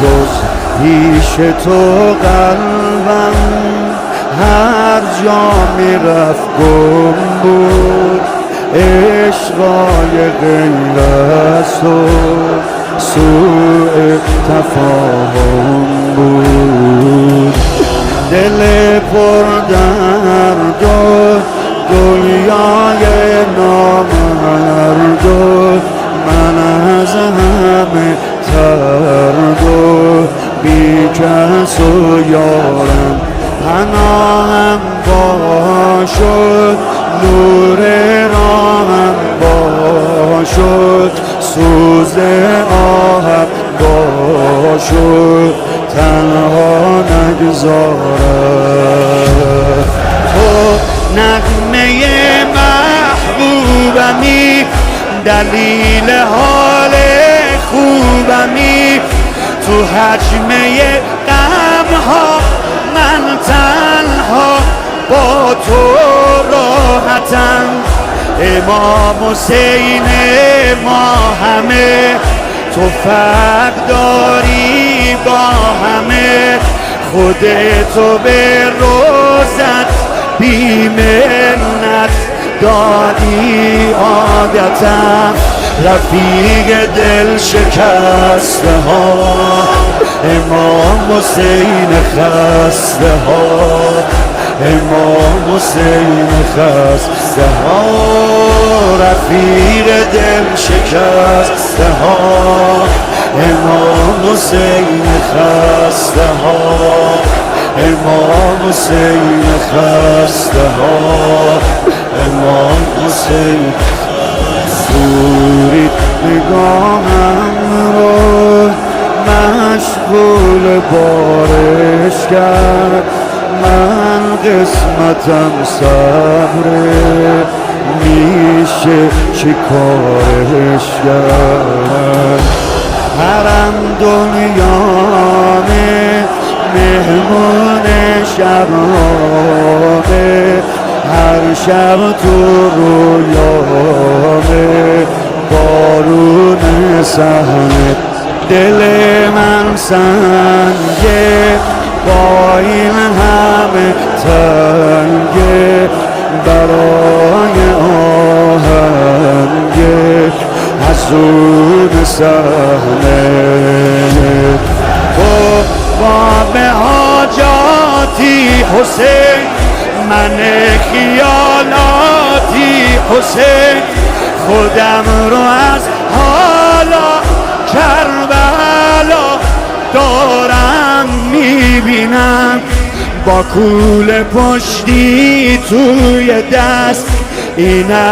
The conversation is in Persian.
جز پیش تو قلبم هر جا میرفت گم بود. عشقای غیر از تو سوء تفاهم بود. دل پر درد و دنیای نامرد و من از همه ترد و بی کس و یارم پناهم باشد. نور راهم باشد، سوز آهم باشد، تنها نگذارد. تو نغمه محبوبمی، دلیل حال خوبمی، تو حجمه غمها من تنها با تو راحتم. امام حسین ما همه تو فرق داری با همه. خودتو به روزت بی منت دادی عادتم. رفیق دل شکسته ها امام حسین خسته ها، امام حسین خسته ها. رفیق دل شکسته ها امام حسین خسته ها، امام حسین خسته ها، امام حسین. سوری نگاهم رو مشغول بارش کرد. من قسمتم صبره، میشه چی کارش کرد. هرم دنیامه مهمون شبامه، هر شب تو رویامه بارون صحنه. دل من سنگه با این همه تنگه، برای آهنگه حسون صحنه. تو باب حاجاتی حسین، من خیالاتی حسین. خودم رو از حالا کربلا دارم میبینم، با کول پشتی توی دست. این